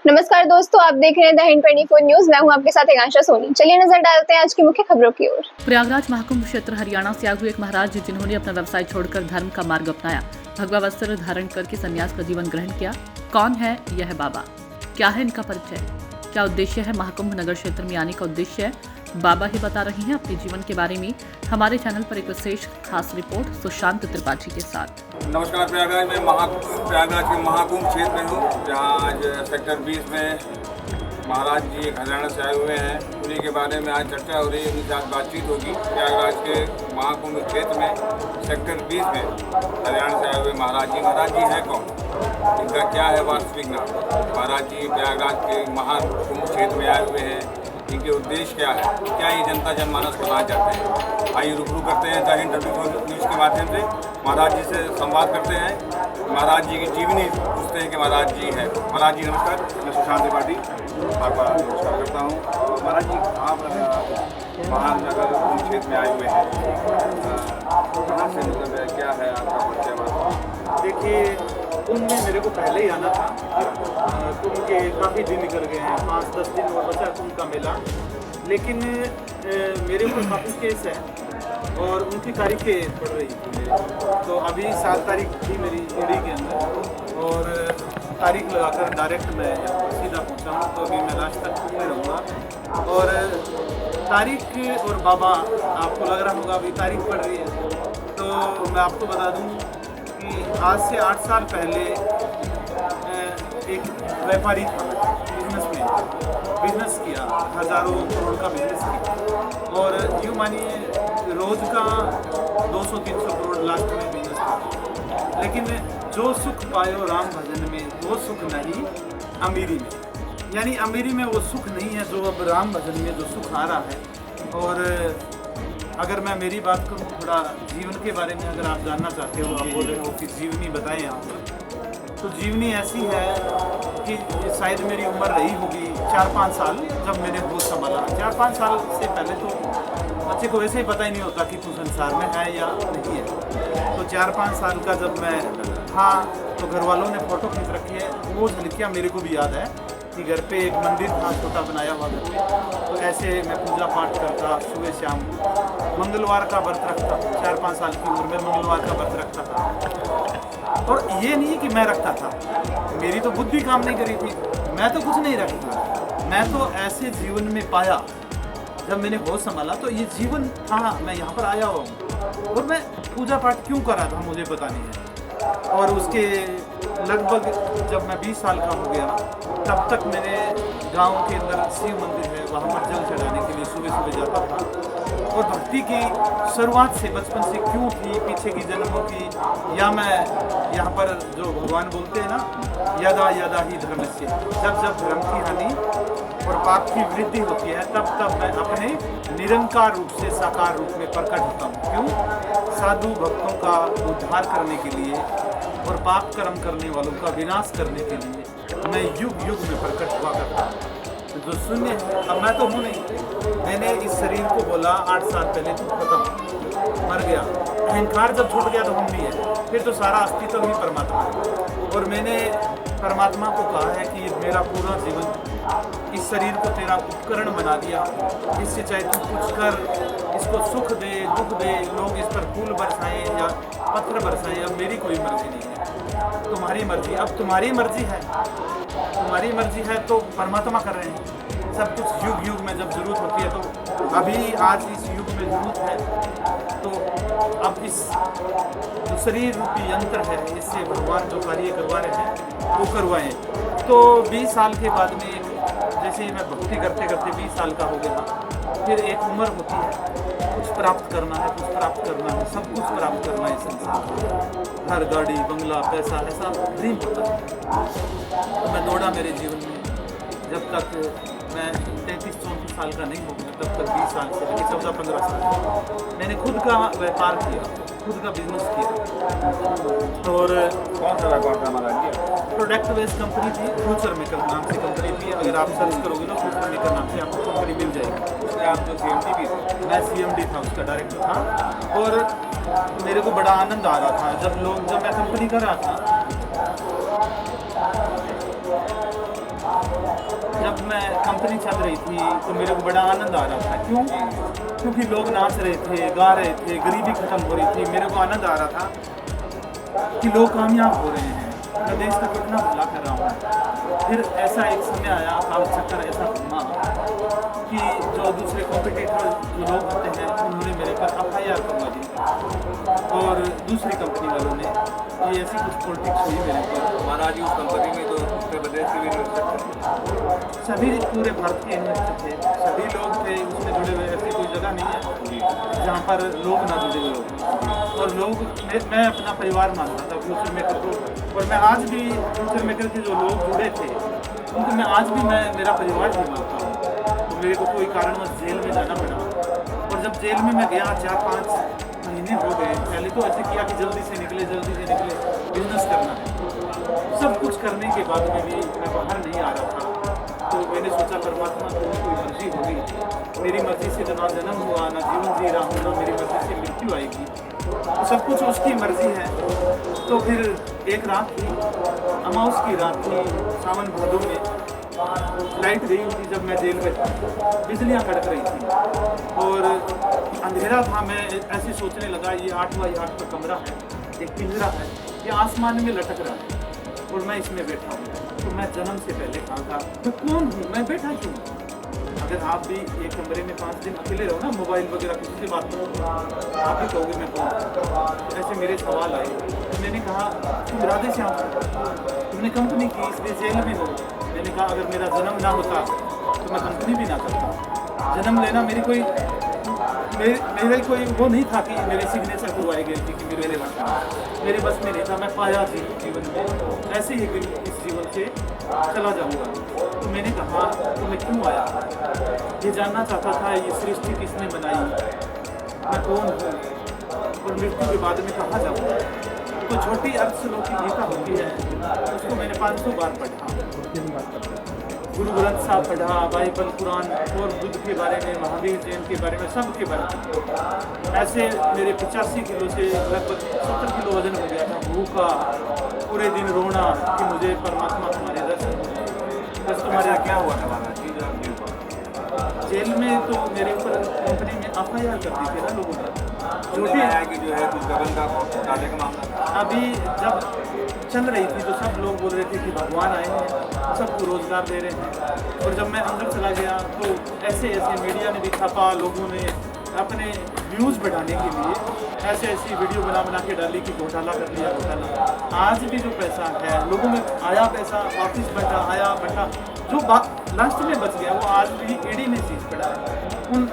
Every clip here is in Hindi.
नमस्कार दोस्तों, आप देख रहे हैं द हिंद 24 न्यूज। मैं हूं आपके साथ आकांक्षा सोनी। चलिए नजर डालते हैं आज की मुख्य खबरों की ओर। प्रयागराज महाकुंभ क्षेत्र हरियाणा से आए हुए एक महाराज जिन्होंने अपना व्यवसाय छोड़कर धर्म का मार्ग अपनाया, भगवा वस्त्र धारण करके संन्यास का जीवन ग्रहण किया। कौन है यह बाबा? क्या है इनका परिचय? क्या उद्देश्य है महाकुंभ नगर क्षेत्र में आने का उद्देश्य है? बाबा ही बता रहे हैं अपने जीवन के बारे में। हमारे चैनल पर एक विशेष खास रिपोर्ट सुशांत त्रिपाठी के साथ। नमस्कार। प्रयागराज में प्रयागराज के महाकुंभ क्षेत्र में हूँ, जहाँ आज सेक्टर 20 में महाराज जी हरियाणा से आए हुए हैं। उन्हीं के बारे में आज चर्चा हो रही है, उनके साथ बातचीत होगी। प्रयागराज के महाकुंभ क्षेत्र में सेक्टर 20 में हरियाणा से आए हुए महाराज जी हैं कौन, इनका क्या है वास्तविक नाम? महाराज जी प्रयागराज के महाकुंभ क्षेत्र में आए हुए हैं, इनके उद्देश्य क्या है, क्या ये जनता जनमानस करना चाहते हैं? आइए रूबरू करते हैं द हिंद 24 न्यूज़ के माध्यम से, महाराज जी से संवाद करते हैं, महाराज जी की जीवनी पूछते हैं कि महाराज जी हैं। महाराज जी नमस्कार, मैं सुशांत त्रिपाठी आपका नमस्कार करता हूँ। महाराज जी आप महानगर क्षेत्र में आए हुए हैं, कहाँ से मतलब है, क्या है आपका परिचय? देखिए, कुंभ में मेरे को पहले ही आना था। कुंभ के काफ़ी दिन निकल गए हैं, 5-10 दिन और बचा कुंभ का मेला। लेकिन मेरे ऊपर काफ़ी केस है और उनकी तारीखें पड़ रही थी मेरी। तो अभी 7 तारीख थी मेरी ईडी के अंदर और तारीख लगाकर डायरेक्ट मैं सीधा पहुंचा हूँ। तो अभी मैं लास्ट तक में रहूँगा। और तारीख और बाबा, आपको लग रहा होगा अभी तारीख पड़ रही है, तो मैं आपको बता दूँ कि आज से 8 साल पहले एक व्यापारी था, बिजनेस किया, हज़ारों करोड़ का बिजनेस किया और यूँ मानिए रोज़ का 200-300 करोड़ लास्ट में बिजनेस किया। लेकिन जो सुख पायो राम भजन में, वो सुख नहीं अमीरी में। यानी अमीरी में वो सुख नहीं है जो अब राम भजन में जो सुख आ रहा है। और अगर मैं मेरी बात करूँ थोड़ा जीवन के बारे में, अगर आप जानना चाहते हो, आप बोल रहे हो कि जीवनी बताएं आप, तो जीवनी ऐसी है कि शायद मेरी उम्र रही होगी 4-5 साल जब मैंने होश संभाला। 4-5 साल से पहले तो बच्चे को वैसे ही पता ही नहीं होता कि तू संसार में है या नहीं है। तो 4-5 साल का जब मैं था तो घर वालों ने फ़ोटो खींच रखी है, वो झलकियाँ मेरे को भी याद है कि घर पे एक मंदिर था छोटा बनाया हुआ घर पे। तो ऐसे मैं पूजा पाठ करता सुबह शाम, मंगलवार का व्रत रखता। 4-5 साल की उम्र में मंगलवार का व्रत रखता था। और ये नहीं कि मैं रखता था, मेरी तो बुद्धि काम नहीं करी थी, मैं तो कुछ नहीं रखता। मैं तो ऐसे जीवन में पाया जब मैंने होश संभाला, तो ये जीवन था, मैं यहाँ पर आया हुआ हूँ। और मैं पूजा पाठ क्यों कर रहा था मुझे पता नहीं है। और उसके लगभग जब मैं 20 साल का हो गया, तब तक मेरे गांव के अंदर शिव मंदिर है, वहाँ पर जल चढ़ाने के लिए सुबह सुबह जाता था। और भक्ति की शुरुआत से बचपन से क्यों थी, पीछे की जन्मों की, या मैं यहाँ पर जो भगवान बोलते हैं ना, यदा यदा ही धर्मस्य, जब जब धर्म की हानि और पाप की वृद्धि होती है, तब तब मैं अपने निरंकार रूप से साकार रूप में प्रकट होता हूँ। क्यों? साधु भक्तों का उद्धार करने के लिए और पाप कर्म करने वालों का विनाश करने के लिए मैं युग युग में प्रकट हुआ करता हूँ। जो शून्य है, अब मैं तो हूँ नहीं। मैंने इस शरीर को बोला 8 साल पहले तो खत्म, मर गया। अहंकार जब छूट गया तो हम भी है, फिर तो सारा अस्तित्व ही परमात्मा है। और मैंने परमात्मा को कहा है कि मेरा पूरा जीवन इस शरीर को तेरा उपकरण बना दिया, इससे चाहे तू कुछ कर, इसको सुख दे दुख दे, लोग इस पर फूल बरसाएं या पत्थर बरसाएं, अब मेरी कोई मर्जी नहीं है, तुम्हारी मर्जी। अब तुम्हारी मर्जी है, तुम्हारी मर्जी है तो परमात्मा कर रहे हैं सब कुछ। युग युग में जब जरूरत होती है, तो अभी आज इस युग में जरूरत है, तो अब इस जो शरीर रूपी यंत्र है, इससे भगवान जो कार्य करवा रहे हैं वो करवाएं। तो 20 साल के बाद में जैसे ही मैं भक्ति करते करते 20 साल का हो गया, फिर एक उम्र होती है, कुछ प्राप्त करना है, कुछ प्राप्त करना है, सब कुछ प्राप्त करना है संसार में। घर, गाड़ी, बंगला, पैसा, ऐसा ड्रीम होता है। तो मैं दौड़ा मेरे जीवन में, जब तक मैं 33-34 साल का नहीं हो गया, तब तक 20 साल से लेकर 14-15 साल मैंने खुद का व्यापार किया, खुद का बिजनेस किया। और कौन सा व्यापार था महाराज जी? प्रोडक्ट बेस्ड कंपनी थी, फ्यूचर मेकर नाम से कंपनी थी। अगर आप सर्च करोगे तो फ्यूचर मेकर नाम से आपको कंपनी मिल जाएगी। उसमें आप जो CMD भी थे? मैं CMD था, उसका डायरेक्टर था। और मेरे को बड़ा आनंद आ रहा था जब मैं कंपनी कर रहा था। जब मैं कंपनी चल रही थी तो मेरे को बड़ा आनंद आ रहा था। क्यों? क्योंकि लोग नाच रहे थे, गा रहे थे, गरीबी खत्म हो रही थी। मेरे को आनंद आ रहा था कि लोग कामयाब हो रहे हैं, मैं देश का कितना भला कर रहा हूँ। फिर ऐसा एक समय आया, काल चक्कर ऐसा घुमा कि जो दूसरे कॉम्पिटिटर जो लोग होते हैं उन्होंने मेरे पर FIR करवा दी और दूसरी कंपनी वालों ने ये ऐसी कुछ पॉलिटिक्स हुई मेरे पर। महाराज जी उस कंपनी में तो उत्तर प्रदेश के भी इन्वेस्टर सभी पूरे भारत के इन्वेस्टर थे, सभी लोग थे उसमें जुड़े हुए। ऐसी कोई जगह नहीं है जहाँ पर लोग ना जुड़े हुए हों। और लोग मैं अपना परिवार मानता था फ्यूचर मेकर को, और मैं आज भी फ्यूचर मेकर के जो लोग जुड़े थे उनको मैं आज भी मेरा परिवार भी मानता हूँ। तो मेरे को कोई कारणवश जेल में जाना पड़ा, और जब जेल में मैं गया 4-5 महीने हो गए। पहले तो ऐसे किया कि जल्दी से निकले, बिजनेस करना है। सब कुछ करने के बाद में भी मैं बाहर नहीं आ रहा था। तो मैंने सोचा परमात्मा को कोई मर्जी होगी, मेरी मर्जी से ना जन्म हुआ, ना जीवन जी रहा हूँ, ना मेरी मर्जी से मृत्यु आएगी, तो सब कुछ उसकी मर्जी है। तो फिर एक रात थी, अमावस की रात थी, सावन भादों में लाइट गई हुई थी। जब मैं जेल में था बिजलियाँ कड़क रही थी और अंधेरा था। मैं ऐसे सोचने लगा ये 8x8 का कमरा है, एक पिंजरा है, ये आसमान में लटक रहा है और मैं इसमें बैठा हूँ। तो मैं जन्म से पहले कहा था मैं कौन हूँ, मैं बैठा क्यों? अगर आप भी एक कमरे में 5 दिन अकेले रहो ना, मोबाइल वगैरह किसी से बात करो, आप भी कहोगे मैं कौन हूँ। ऐसे मेरे सवाल आए। तो मैंने कहा तुम राधे श्याम हो, तुमने कंपनी की, इसलिए जेल में हो। मैंने कहा अगर मेरा जन्म ना होता तो मैं कंपनी भी ना करता। जन्म लेना मेरी कोई वो नहीं था कि मेरे सिग्नेचर करवाई गई थी कि मेरे बस में नहीं था। मैं पाया जीवन में ऐसे ही इस जीवन से चला जाऊंगा। तो मैंने कहा तो मैं क्यों आया, ये जानना चाहता था ये सृष्टि किसने बनाई, मैं कौन हूँ और मृत्यु के बाद में कहाँ जाऊँगा। तो छोटी अर्धश्लोक की गीता होती है, उसको मैंने 500 बार पढ़ा, गुरु ग्रंथ साहब पढ़ा, बाइबल, कुरान और बुद्ध के बारे में, महावीर जैन के बारे में, सब के बारे में। ऐसे मेरे 85 किलो से लगभग 70 किलो वजन हो गया था। भूखा, पूरे दिन रोना कि मुझे परमात्मा तुम्हारे दर्शन, बस तुम्हारे क्या हुआ था महाराज जी जब जेल में? तो मेरे ऊपर कंपनी में FIR कर दी थी ना लोगों ने, झूठी है कि जो है कुछ गबन का डाले का मामला। अभी जब चल रही थी तो सब लोग बोल रहे थे कि भगवान आए हैं, सबको रोजगार दे रहे हैं। और जब मैं अंदर चला गया तो ऐसे मीडिया ने भी छापा, लोगों ने अपने व्यूज़ बढ़ाने के लिए ऐसी वीडियो बना के डाली कि घोटाला कर लिया, घोटाला। आज भी जो पैसा है लोगों में आया, पैसा वापस बटा, जो लास्ट में बच गया वो आज भी ईडी में सीज पड़ा है।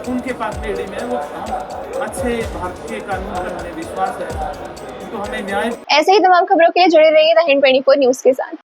उनके पास भी ईडी में है। वो अच्छे भारत के कानून पर हमें विश्वास है, तो हमें न्याय। ऐसे ही तमाम खबरों के लिए जुड़े रहिए द हिंद 24 न्यूज़ के साथ।